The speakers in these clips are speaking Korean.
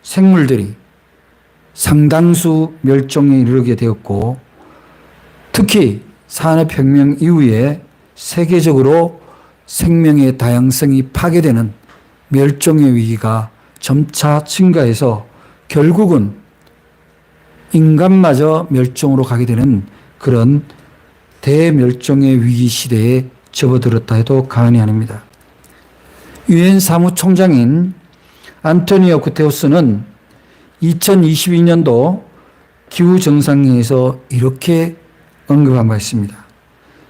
생물들이 상당수 멸종에 이르게 되었고, 특히 산업혁명 이후에 세계적으로 생명의 다양성이 파괴되는 멸종의 위기가 점차 증가해서 결국은 인간마저 멸종으로 가게 되는 그런 대멸종의 위기 시대에 접어들었다 해도 과언이 아닙니다. 유엔 사무총장인 안토니오 구테우스는 2022년도 기후정상회의에서 이렇게 언급한 바 있습니다.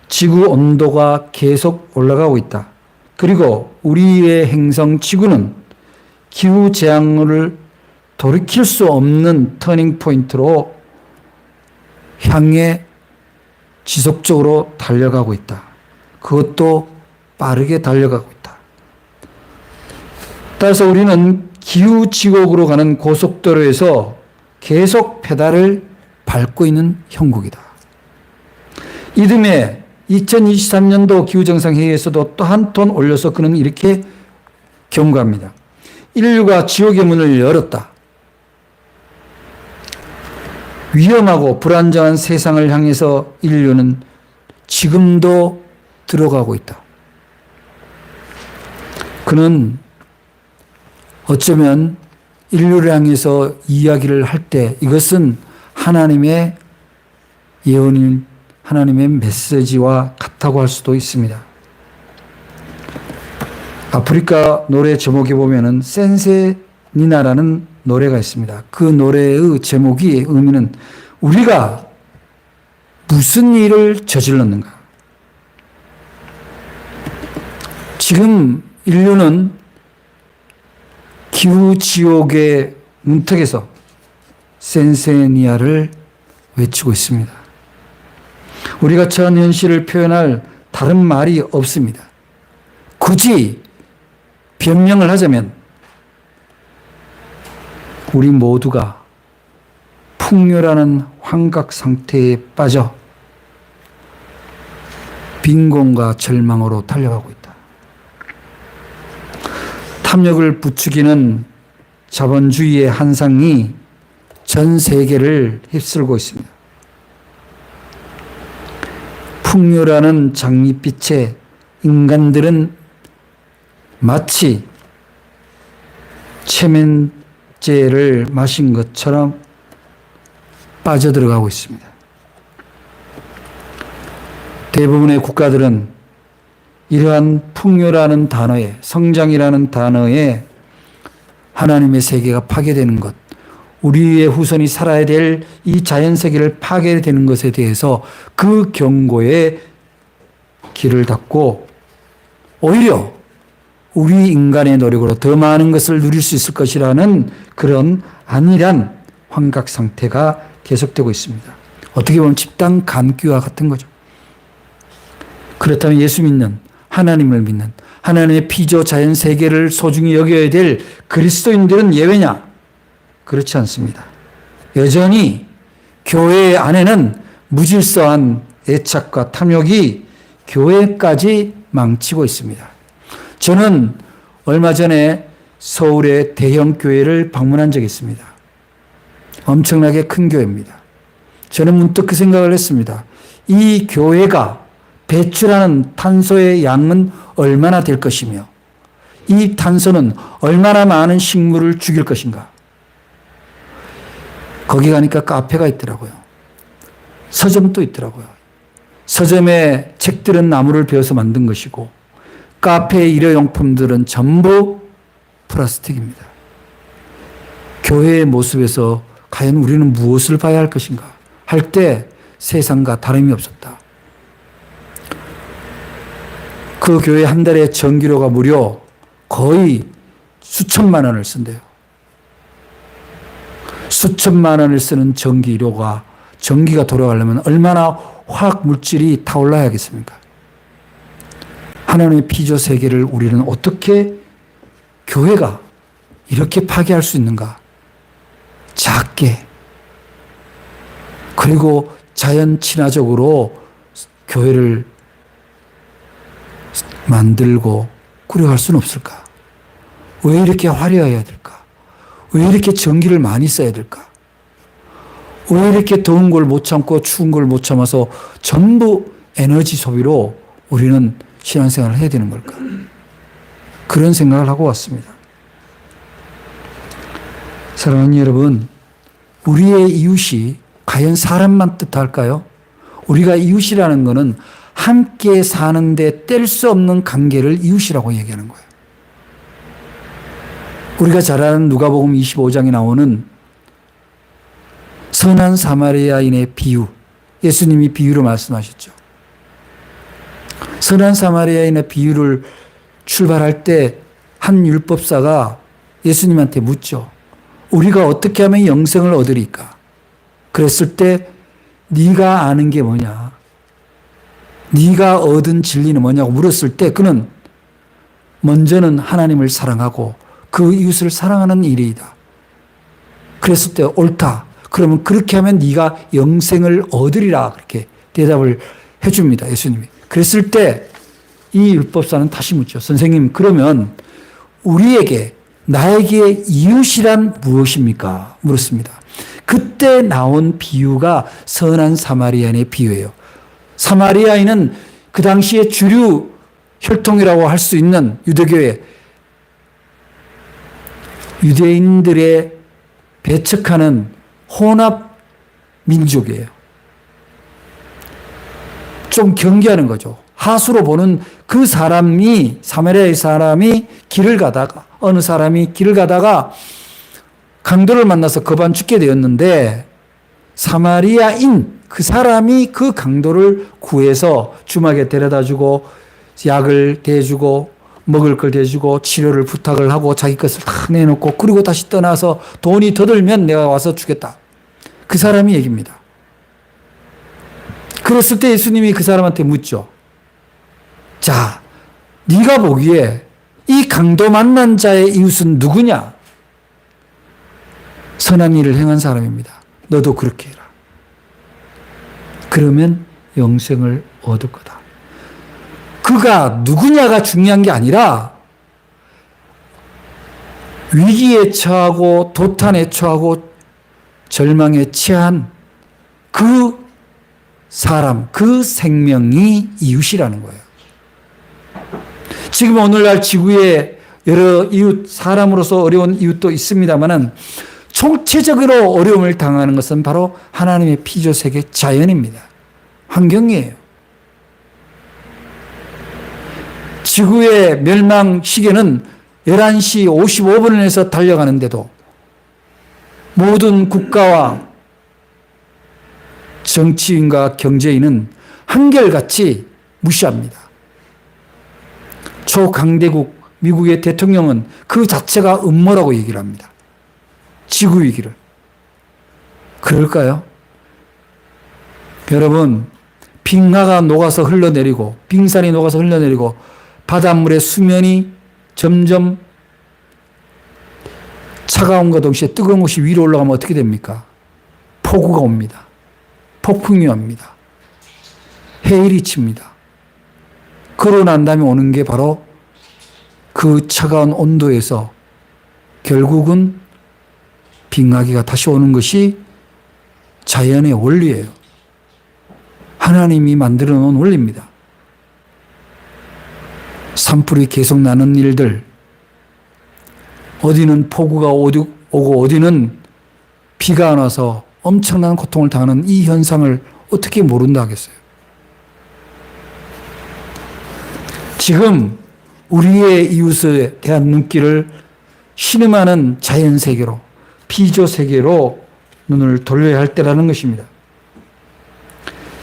지구 온도가 계속 올라가고 있다. 그리고 우리의 행성 지구는 기후재앙을 돌이킬 수 없는 터닝 포인트로 향해 지속적으로 달려가고 있다. 그것도 빠르게 달려가고 있다. 따라서 우리는 기후지옥으로 가는 고속도로에서 계속 페달을 밟고 있는 형국이다. 이듬해 2023년도 기후정상회의에서도 또 한 톤 올려서 그는 이렇게 경고합니다. 인류가 지옥의 문을 열었다. 위험하고 불안정한 세상을 향해서 인류는 지금도 들어가고 있다. 그는 어쩌면 인류를 향해서 이야기를 할 때 이것은 하나님의 예언인 하나님의 메시지와 같다고 할 수도 있습니다. 아프리카 노래 제목에 보면은 센세니나라는 노래가 있습니다. 그 노래의 제목이 의미는 우리가 무슨 일을 저질렀는가. 지금 인류는 기후지옥의 문턱에서 센세니아를 외치고 있습니다. 우리가 처한 현실을 표현할 다른 말이 없습니다. 굳이 변명을 하자면 우리 모두가 풍요라는 환각 상태에 빠져 빈곤과 절망으로 달려가고 있다. 탐욕을 부추기는 자본주의의 한상이 전 세계를 휩쓸고 있습니다. 풍요라는 장밋빛에 인간들은 마치 체면제를 마신 것처럼 빠져들어가고 있습니다. 대부분의 국가들은 이러한 풍요라는 단어에, 성장이라는 단어에 하나님의 세계가 파괴되는 것, 우리의 후손이 살아야 될 이 자연세계를 파괴되는 것에 대해서 그 경고에 귀를 닫고 오히려 우리 인간의 노력으로 더 많은 것을 누릴 수 있을 것이라는 그런 안일한 환각 상태가 계속되고 있습니다. 어떻게 보면 집단 감기와 같은 거죠. 그렇다면 예수 믿는, 하나님을 믿는, 하나님의 피조 자연세계를 소중히 여겨야 될 그리스도인들은 예외냐? 그렇지 않습니다. 여전히 교회 안에는 무질서한 애착과 탐욕이 교회까지 망치고 있습니다. 저는 얼마 전에 서울의 대형 교회를 방문한 적이 있습니다. 엄청나게 큰 교회입니다. 저는 문득 그 생각을 했습니다. 이 교회가 배출하는 탄소의 양은 얼마나 될 것이며 이 탄소는 얼마나 많은 식물을 죽일 것인가. 거기 가니까 카페가 있더라고요. 서점도 있더라고요. 서점에 책들은 나무를 베어서 만든 것이고 카페의 일회용품들은 전부 플라스틱입니다. 교회의 모습에서 과연 우리는 무엇을 봐야 할 것인가 할 때 세상과 다름이 없었다. 그 교회 한 달에 전기료가 무려 거의 수천만 원을 쓴대요. 수천만 원을 쓰는 전기료가 전기가 돌아가려면 얼마나 화학 물질이 타올라야겠습니까? 하나님의 피조 세계를 우리는 어떻게 교회가 이렇게 파괴할 수 있는가? 작게 그리고 자연 친화적으로 교회를 만들고 꾸려갈 수는 없을까? 왜 이렇게 화려해야 될까? 왜 이렇게 전기를 많이 써야 될까? 왜 이렇게 더운 걸 못 참고 추운 걸 못 참아서 전부 에너지 소비로 우리는 신앙생활을 해야 되는 걸까? 그런 생각을 하고 왔습니다. 사랑하는 여러분, 우리의 이웃이 과연 사람만 뜻할까요? 우리가 이웃이라는 것은 함께 사는데 뗄 수 없는 관계를 이웃이라고 얘기하는 거예요. 우리가 잘 아는 누가복음 25장에 나오는 선한 사마리아인의 비유, 예수님이 비유로 말씀하셨죠. 선한 사마리아인의 비유를 출발할 때 한 율법사가 예수님한테 묻죠. 우리가 어떻게 하면 영생을 얻으리까? 그랬을 때 네가 아는 게 뭐냐? 네가 얻은 진리는 뭐냐고 물었을 때 그는 먼저는 하나님을 사랑하고 그 이웃을 사랑하는 일이다. 그랬을 때 옳다. 그러면 그렇게 하면 네가 영생을 얻으리라. 그렇게 대답을 해줍니다. 예수님이. 그랬을 때 이 율법사는 다시 묻죠. 선생님, 그러면 우리에게 나에게 이웃이란 무엇입니까? 물었습니다. 그때 나온 비유가 선한 사마리아인의 비유예요. 사마리아인은 그 당시에 주류 혈통이라고 할 수 있는 유대교의 유대인들의 배척하는 혼합 민족이에요. 좀 경계하는 거죠. 하수로 보는 그 사람이, 사마리아의 사람이 길을 가다가, 어느 사람이 길을 가다가 강도를 만나서 거반 죽게 되었는데 사마리아인 그 사람이 그 강도를 구해서 주막에 데려다 주고 약을 대주고 먹을 걸 대주고 치료를 부탁을 하고 자기 것을 다 내놓고 그리고 다시 떠나서 돈이 더 들면 내가 와서 주겠다. 그 사람이 얘기입니다. 그랬을 때 예수님이 그 사람한테 묻죠. 자, 네가 보기에 이 강도 만난 자의 이웃은 누구냐? 선한 일을 행한 사람입니다. 너도 그렇게 해라. 그러면 영생을 얻을 거다. 그가 누구냐가 중요한 게 아니라 위기에 처하고 도탄에 처하고 절망에 처한 그 사람, 그 생명이 이웃이라는 거예요. 지금 오늘날 지구에 여러 이웃, 사람으로서 어려운 이웃도 있습니다만은 총체적으로 어려움을 당하는 것은 바로 하나님의 피조세계 자연입니다. 환경이에요. 지구의 멸망 시계는 11시 55분에서 달려가는데도 모든 국가와 정치인과 경제인은 한결같이 무시합니다. 초강대국 미국의 대통령은 그 자체가 음모라고 얘기를 합니다. 지구 위기를. 그럴까요? 여러분, 빙하가 녹아서 흘러내리고 빙산이 녹아서 흘러내리고 바닷물의 수면이 점점 차가움과 동시에 뜨거운 것이 위로 올라가면 어떻게 됩니까? 폭우가 옵니다. 폭풍이 옵니다. 해일이 칩니다. 그러고 난 다음에 오는 게 바로 그 차가운 온도에서 결국은 빙하기가 다시 오는 것이 자연의 원리예요. 하나님이 만들어 놓은 원리입니다. 산불이 계속 나는 일들, 어디는 폭우가 오고 어디는 비가 안 와서 엄청난 고통을 당하는 이 현상을 어떻게 모른다 하겠어요? 지금 우리의 이웃에 대한 눈길을 신음하는 자연세계로, 피조세계로 눈을 돌려야 할 때라는 것입니다.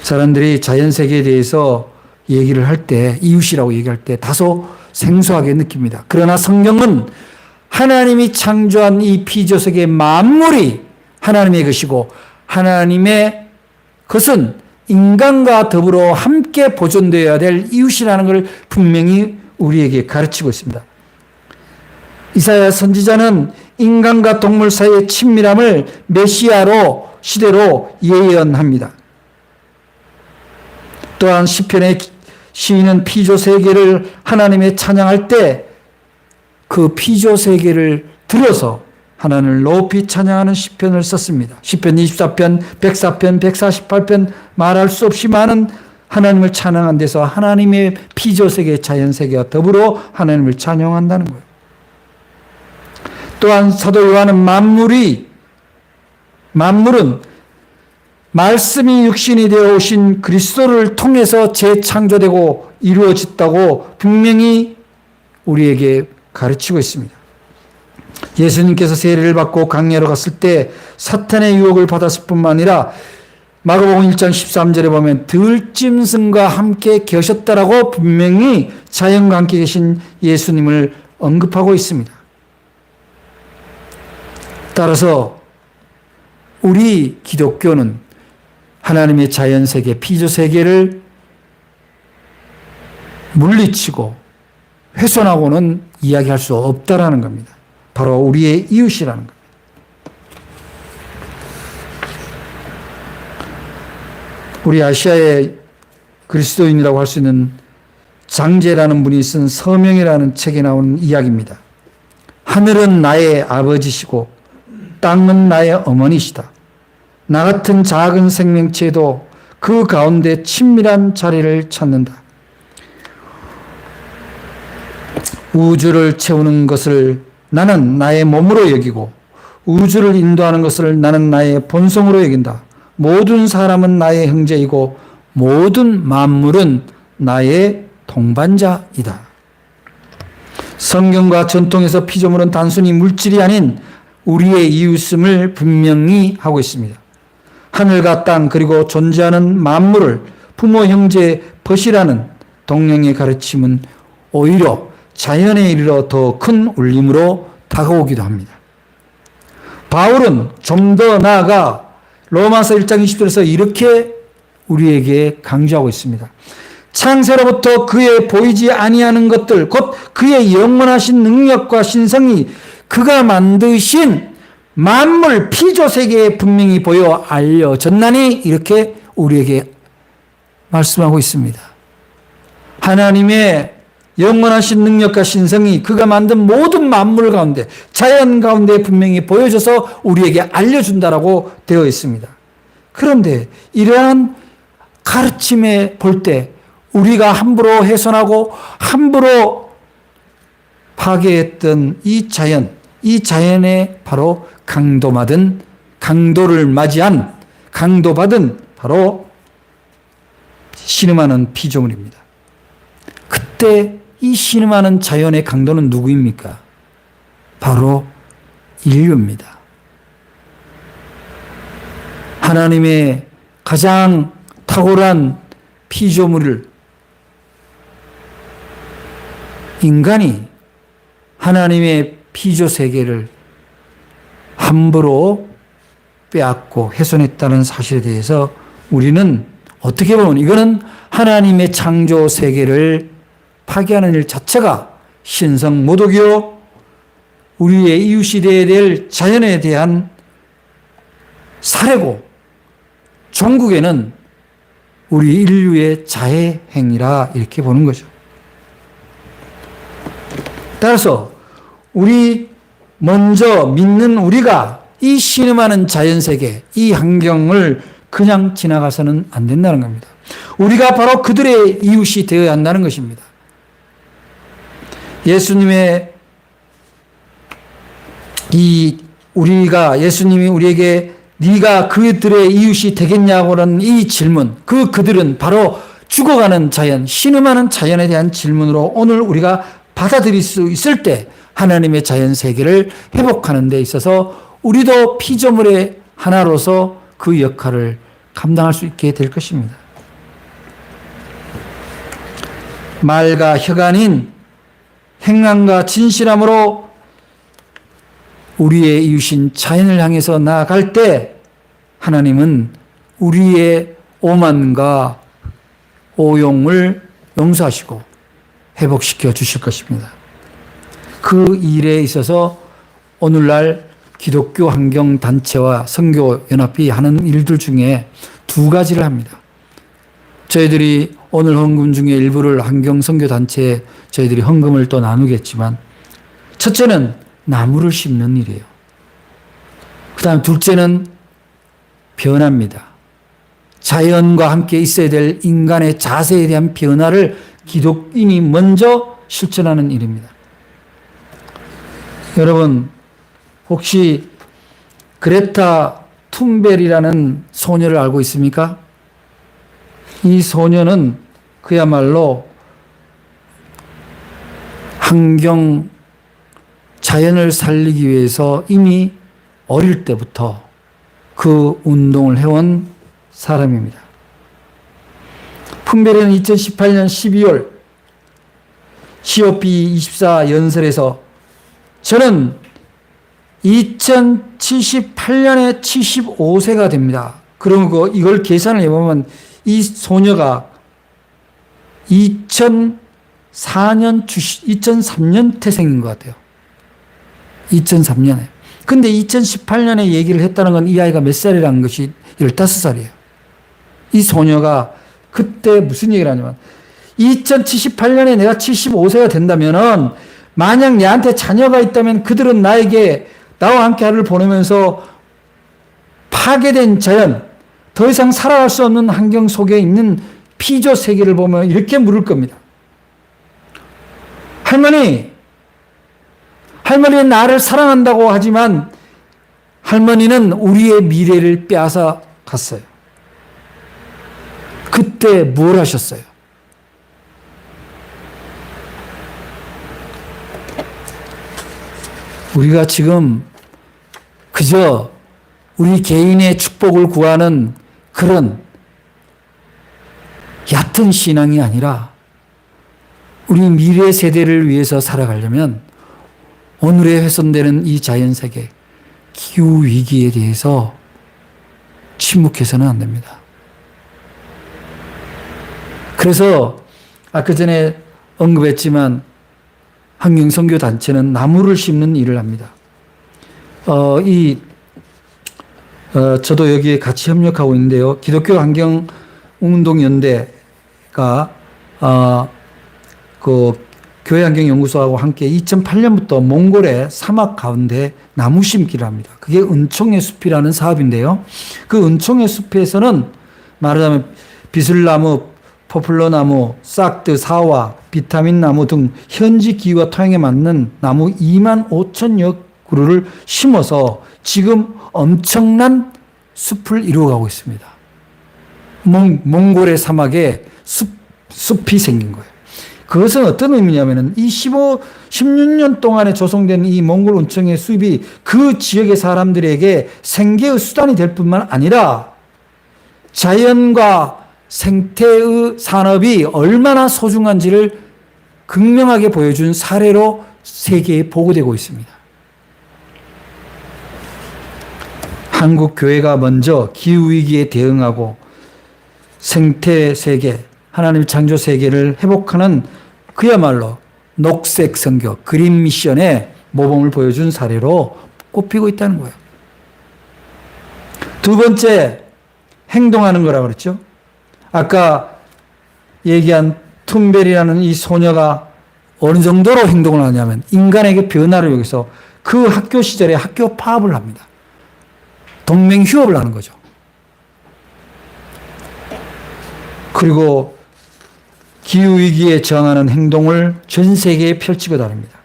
사람들이 자연세계에 대해서 얘기를 할 때, 이웃이라고 얘기할 때 다소 생소하게 느낍니다. 그러나 성경은 하나님이 창조한 이 피조세계 만물이 하나님의 것이고 하나님의 것은 인간과 더불어 함께 보존되어야 될 이웃이라는 걸 분명히 우리에게 가르치고 있습니다. 이사야 선지자는 인간과 동물 사이의 친밀함을 메시아로 시대로 예언합니다. 또한 시편의 시인은 피조세계를 하나님의 찬양할 때 그 피조세계를 들어서 하나님을 높이 찬양하는 시편을 썼습니다. 시편 24편, 104편, 148편 말할 수 없이 많은 하나님을 찬양한 데서 하나님의 피조세계, 자연세계와 더불어 하나님을 찬양한다는 거예요. 또한 사도 요한은 만물은 말씀이 육신이 되어 오신 그리스도를 통해서 재창조되고 이루어졌다고 분명히 우리에게 가르치고 있습니다. 예수님께서 세례를 받고 광야로 갔을 때 사탄의 유혹을 받았을 뿐만 아니라 마가복음 1장 13절에 보면 들짐승과 함께 계셨다라고 분명히 자연과 함께 계신 예수님을 언급하고 있습니다. 따라서 우리 기독교는 하나님의 자연세계, 피조세계를 물리치고 훼손하고는 이야기할 수 없다라는 겁니다. 바로 우리의 이웃이라는 겁니다. 우리 아시아의 그리스도인이라고 할 수 있는 장제라는 분이 쓴 서명이라는 책에 나오는 이야기입니다. 하늘은 나의 아버지시고 땅은 나의 어머니시다. 나 같은 작은 생명체도 그 가운데 친밀한 자리를 찾는다. 우주를 채우는 것을 나는 나의 몸으로 여기고 우주를 인도하는 것을 나는 나의 본성으로 여긴다. 모든 사람은 나의 형제이고 모든 만물은 나의 동반자이다. 성경과 전통에서 피조물은 단순히 물질이 아닌 우리의 이웃임을 분명히 하고 있습니다. 하늘과 땅 그리고 존재하는 만물을 부모 형제 벗이라는 동령의 가르침은 오히려 자연에 이르러 더 큰 울림으로 다가오기도 합니다. 바울은 좀 더 나아가 로마서 1장 20절에서 이렇게 우리에게 강조하고 있습니다. 창세로부터 그의 보이지 아니하는 것들 곧 그의 영원하신 능력과 신성이 그가 만드신 만물 피조세계에 분명히 보여 알려졌나니 이렇게 우리에게 말씀하고 있습니다. 하나님의 영원하신 능력과 신성이 그가 만든 모든 만물 가운데 자연 가운데 분명히 보여져서 우리에게 알려준다라고 되어 있습니다. 그런데 이러한 가르침에 볼 때 우리가 함부로 훼손하고 함부로 파괴했던 이 자연에 바로 강도를 맞이한 강도받은 바로 신음하는 피조물입니다. 그때 이 신음하는 자연의 강도는 누구입니까? 바로 인류입니다. 하나님의 가장 탁월한 피조물을 인간이 하나님의 피조세계를 함부로 빼앗고 훼손했다는 사실에 대해서 우리는 어떻게 보면 이거는 하나님의 창조 세계를 파괴하는 일 자체가 신성 모독이요 우리의 이웃이 되어야 될 자연에 대한 살해고 종국에는 우리 인류의 자해 행위라 이렇게 보는 거죠. 따라서 우리 먼저 믿는 우리가 이 신음하는 자연세계, 이 환경을 그냥 지나가서는 안 된다는 겁니다. 우리가 바로 그들의 이웃이 되어야 한다는 것입니다. 예수님이 우리에게 네가 그들의 이웃이 되겠냐고는 이 질문, 그들은 바로 죽어가는 자연, 신음하는 자연에 대한 질문으로 오늘 우리가 받아들일 수 있을 때 하나님의 자연 세계를 회복하는 데 있어서 우리도 피조물의 하나로서 그 역할을 감당할 수 있게 될 것입니다. 말과 혀가 아닌 행함과 진실함으로 우리의 이웃인 자연을 향해서 나아갈 때 하나님은 우리의 오만과 오용을 용서하시고 회복시켜 주실 것입니다. 그 일에 있어서 오늘날 기독교 환경단체와 선교연합이 하는 일들 중에 두 가지를 합니다. 저희들이 오늘 헌금 중에 일부를 환경선교단체에 저희들이 헌금을 또 나누겠지만 첫째는 나무를 심는 일이에요. 그다음 둘째는 변화입니다. 자연과 함께 있어야 될 인간의 자세에 대한 변화를 기독인이 먼저 실천하는 일입니다. 여러분, 혹시 그레타 툰베리라는 소녀를 알고 있습니까? 이 소녀는 그야말로 환경, 자연을 살리기 위해서 이미 어릴 때부터 그 운동을 해온 사람입니다. 툰베리는 2018년 12월 COP24 연설에서 저는 2078년에 75세가 됩니다. 그러고 이걸 계산을 해보면 이 소녀가 2003년 태생인 것 같아요. 2003년에. 근데 2018년에 얘기를 했다는 건 이 아이가 몇 살이라는 것이 15살이에요. 이 소녀가 그때 무슨 얘기를 하냐면 2078년에 내가 75세가 된다면은 만약 내한테 자녀가 있다면 그들은 나와 함께 하루를 보내면서 파괴된 자연, 더 이상 살아갈 수 없는 환경 속에 있는 피조 세계를 보면 이렇게 물을 겁니다. 할머니는 나를 사랑한다고 하지만 할머니는 우리의 미래를 빼앗아 갔어요. 그때 뭘 하셨어요? 우리가 지금 그저 우리 개인의 축복을 구하는 그런 얕은 신앙이 아니라 우리 미래 세대를 위해서 살아가려면 오늘에 훼손되는 이 자연세계, 기후위기에 대해서 침묵해서는 안 됩니다. 그래서 아까 전에 언급했지만 환경선교단체는 나무를 심는 일을 합니다. 저도 여기에 같이 협력하고 있는데요. 기독교 환경운동연대가 그 교회환경연구소하고 함께 2008년부터 몽골의 사막 가운데 나무 심기를 합니다. 그게 은총의 숲이라는 사업인데요. 그 은총의 숲에서는 말하자면 비슬나무, 포플러나무, 싹드, 사화, 비타민 나무 등 현지 기후와 토양에 맞는 나무 2만 5천여 그루를 심어서 지금 엄청난 숲을 이루어가고 있습니다. 몽골의 사막에 숲이 생긴 거예요. 그것은 어떤 의미냐면은 이 16년 동안에 조성된 이 몽골 온천의 숲이 그 지역의 사람들에게 생계의 수단이 될 뿐만 아니라 자연과 생태의 산업이 얼마나 소중한지를 극명하게 보여준 사례로 세계에 보고되고 있습니다. 한국 교회가 먼저 기후위기에 대응하고 생태 세계, 하나님의 창조 세계를 회복하는 그야말로 녹색 선교, 그린 미션의 모범을 보여준 사례로 꼽히고 있다는 거예요. 두 번째, 행동하는 거라고 그랬죠. 아까 얘기한 툰베리라는 이 소녀가 어느 정도로 행동을 하냐면 인간에게 변화를 위해서 그 학교 시절에 학교 파업을 합니다. 동맹 휴업을 하는 거죠. 그리고 기후위기에 저항하는 행동을 전 세계에 펼치고 다닙니다.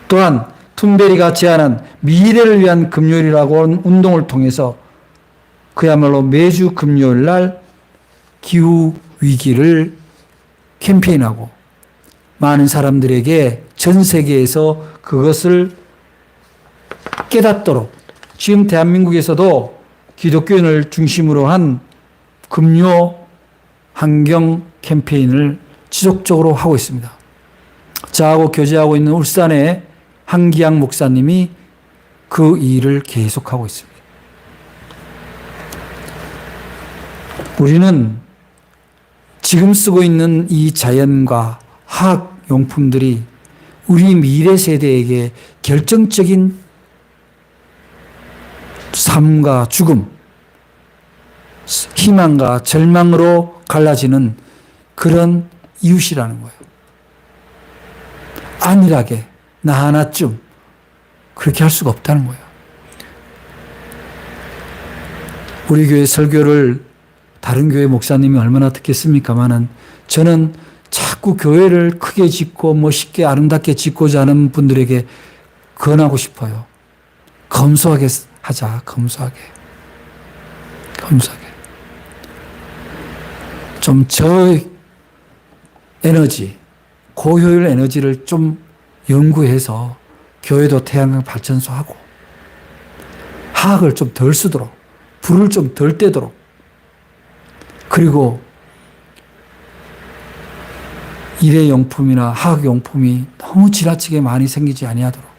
또한 툰베리가 제안한 미래를 위한 금요일이라고 하는 운동을 통해서 그야말로 매주 금요일 날 기후위기를 캠페인하고 많은 사람들에게 전 세계에서 그것을 깨닫도록 지금 대한민국에서도 기독교인을 중심으로 한 금요 환경 캠페인을 지속적으로 하고 있습니다. 저하고 교제하고 있는 울산의 한기양 목사님이 그 일을 계속하고 있습니다. 우리는 지금 쓰고 있는 이 자연과 화학 용품들이 우리 미래 세대에게 결정적인 삶과 죽음, 희망과 절망으로 갈라지는 그런 이웃이라는 거예요. 안일하게 나 하나쯤 그렇게 할 수가 없다는 거예요. 우리 교회 설교를 다른 교회 목사님이 얼마나 듣겠습니까마는 저는 자꾸 교회를 크게 짓고 멋있게 아름답게 짓고자 하는 분들에게 권하고 싶어요. 검소하게 하자. 검소하게. 좀 에너지, 고효율 에너지를 좀 연구해서 교회도 태양광 발전소 하고 화학을 좀 덜 쓰도록, 불을 좀 덜 떼도록, 그리고 일회용품이나 화학용품이 너무 지나치게 많이 생기지 아니하도록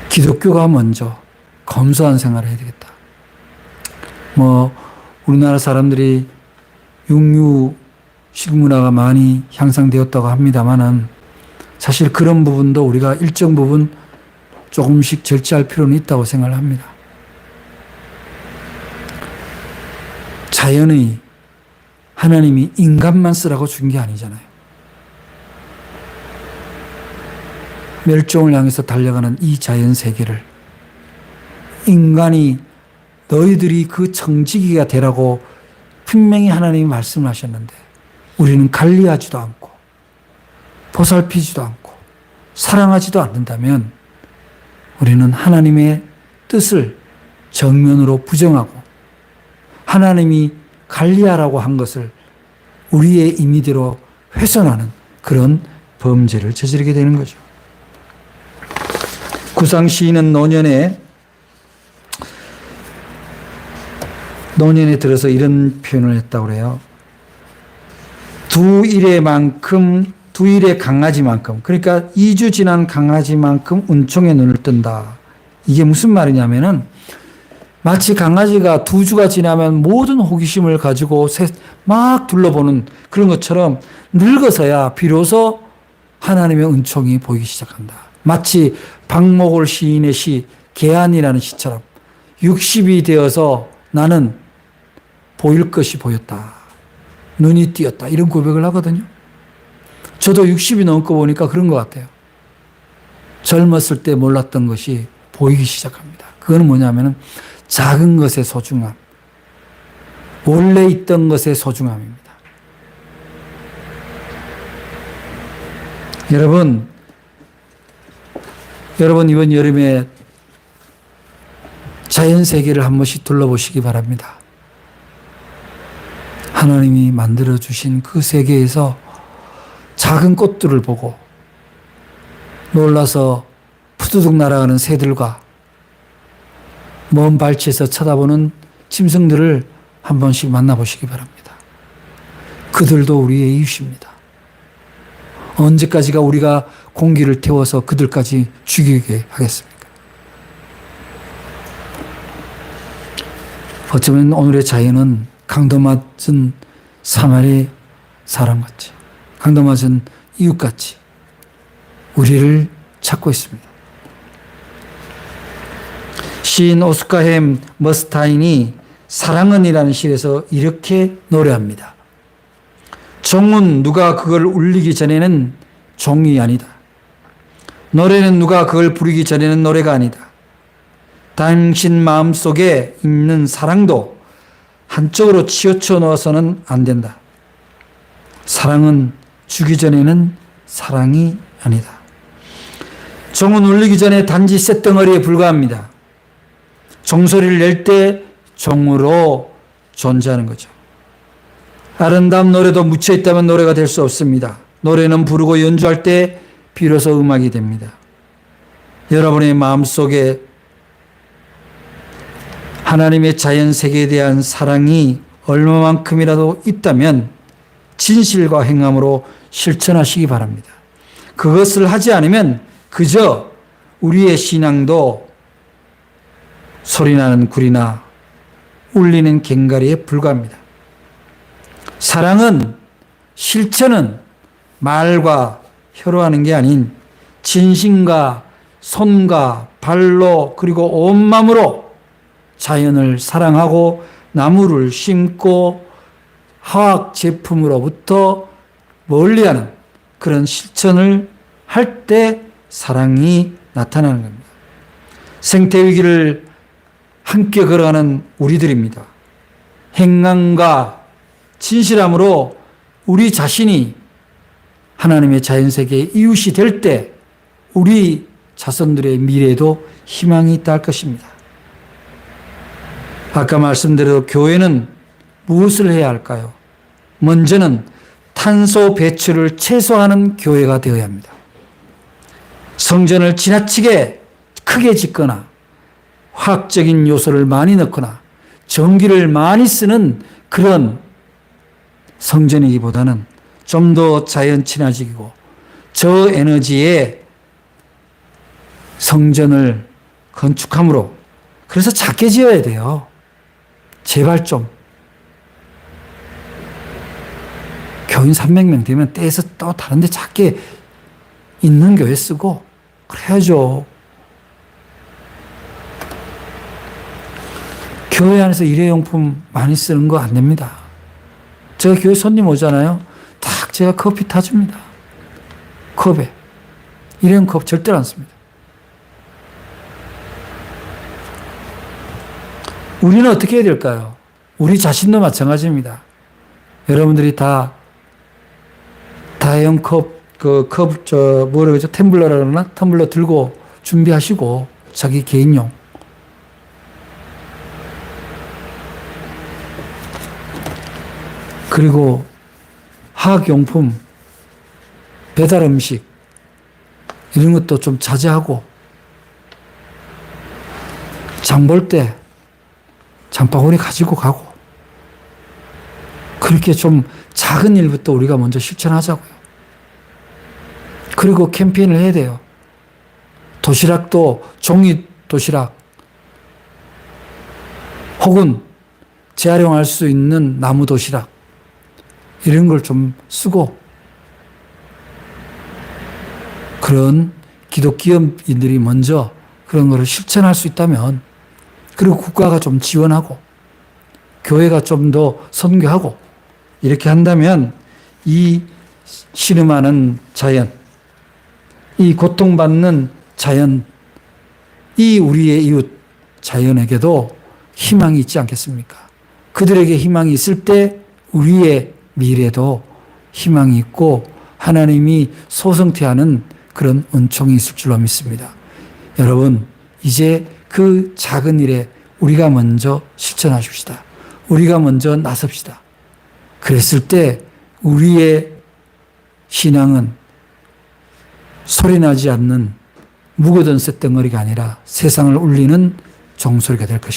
기독교가 먼저 검소한 생활을 해야 되겠다. 우리나라 사람들이 육류식 문화가 많이 향상되었다고 합니다만은 사실 그런 부분도 우리가 일정 부분 조금씩 절제할 필요는 있다고 생각을 합니다. 자연의 하나님이 인간만 쓰라고 준 게 아니잖아요. 멸종을 향해서 달려가는 이 자연 세계를 인간이 너희들이 그 청지기가 되라고 분명히 하나님이 말씀하셨는데 우리는 관리하지도 않고 보살피지도 않고 사랑하지도 않는다면 우리는 하나님의 뜻을 정면으로 부정하고 하나님이 관리하라고 한 것을 우리의 임의대로 훼손하는 그런 범죄를 저지르게 되는 거죠. 구상 시인은 노년에 들어서 이런 표현을 했다고 그래요. 두 일의 강아지만큼, 그러니까 2주 지난 강아지만큼 은총의 눈을 뜬다. 이게 무슨 말이냐면은 마치 강아지가 2주가 지나면 모든 호기심을 가지고 막 둘러보는 그런 것처럼 늙어서야 비로소 하나님의 은총이 보이기 시작한다. 마치 박목월 시인의 시 계안이라는 시처럼 60이 되어서 나는 보일 것이 보였다. 눈이 띄었다. 이런 고백을 하거든요. 저도 60이 넘고 보니까 그런 것 같아요. 젊었을 때 몰랐던 것이 보이기 시작합니다. 그건 뭐냐면은 작은 것의 소중함, 원래 있던 것의 소중함입니다. 여러분 이번 여름에 자연 세계를 한 번씩 둘러보시기 바랍니다. 하나님이 만들어주신 그 세계에서 작은 꽃들을 보고 놀라서 푸드득 날아가는 새들과 먼 발치에서 쳐다보는 짐승들을 한 번씩 만나보시기 바랍니다. 그들도 우리의 이웃입니다. 언제까지가 우리가 공기를 태워서 그들까지 죽이게 하겠습니까? 어쩌면 오늘의 자연은 강도 맞은 사마리 사람같이, 강도 맞은 이웃같이 우리를 찾고 있습니다. 시인 오스카 햄 머스타인이 사랑은이라는 시에서 이렇게 노래합니다. 종은 누가 그걸 울리기 전에는 종이 아니다. 노래는 누가 그걸 부르기 전에는 노래가 아니다. 당신 마음속에 있는 사랑도 한쪽으로 치우쳐 놓아서는 안 된다. 사랑은 주기 전에는 사랑이 아니다. 종은 울리기 전에 단지 쇳덩어리에 불과합니다. 종소리를 낼 때 종으로 존재하는 거죠. 아름다운 노래도 묻혀있다면 노래가 될 수 없습니다. 노래는 부르고 연주할 때 비로소 음악이 됩니다. 여러분의 마음속에 하나님의 자연 세계에 대한 사랑이 얼마만큼이라도 있다면 진실과 행함으로 실천하시기 바랍니다. 그것을 하지 않으면 그저 우리의 신앙도 소리나는 구리나 울리는 꽹과리에 불과합니다. 사랑은, 실천은 말과 혀로 하는 게 아닌 진심과 손과 발로 그리고 온 마음으로 자연을 사랑하고 나무를 심고 화학 제품으로부터 멀리하는 그런 실천을 할 때 사랑이 나타나는 겁니다. 생태 위기를 함께 걸어가는 우리들입니다. 행함과 진실함으로 우리 자신이 하나님의 자연세계의 이웃이 될 때 우리 자손들의 미래에도 희망이 있다 할 것입니다. 아까 말씀드린 교회는 무엇을 해야 할까요? 먼저는 탄소 배출을 최소화하는 교회가 되어야 합니다. 성전을 지나치게 크게 짓거나 화학적인 요소를 많이 넣거나 전기를 많이 쓰는 그런 성전이기보다는 좀 더 자연 친화적이고 저에너지의 성전을 건축함으로, 그래서 작게 지어야 돼요. 제발 좀. 교인 300명 되면 떼서 또 다른 데 작게 있는 교회 쓰고 그래야죠. 교회 안에서 일회용품 많이 쓰는 거 안 됩니다. 제가 교회 손님 오잖아요. 딱 제가 커피 타줍니다. 컵에. 일회용 컵 절대로 안 씁니다. 우리는 어떻게 해야 될까요? 우리 자신도 마찬가지입니다. 여러분들이 다 다이언 컵, 뭐라 그러죠? 텀블러라 그러나? 텀블러 들고 준비하시고, 자기 개인용. 그리고 화학용품, 배달 음식, 이런 것도 좀 자제하고, 장 볼 때 장바구니 가지고 가고, 그렇게 좀 작은 일부터 우리가 먼저 실천하자고요. 그리고 캠페인을 해야 돼요. 도시락도 종이 도시락 혹은 재활용할 수 있는 나무 도시락 이런 걸 좀 쓰고, 그런 기독교인들이 먼저 그런 거를 실천할 수 있다면, 그리고 국가가 좀 지원하고 교회가 좀 더 선교하고 이렇게 한다면 이 신음하는 자연, 이 고통받는 자연, 이 우리의 이웃 자연에게도 희망이 있지 않겠습니까? 그들에게 희망이 있을 때 우리의 미래도 희망이 있고 하나님이 소성케하는 그런 은총이 있을 줄로 믿습니다. 여러분, 이제 그 작은 일에 우리가 먼저 실천하십시다. 우리가 먼저 나섭시다. 그랬을 때 우리의 신앙은 소리나지 않는 무거던 쇳덩어리가 아니라 세상을 울리는 종소리가 될 것입니다.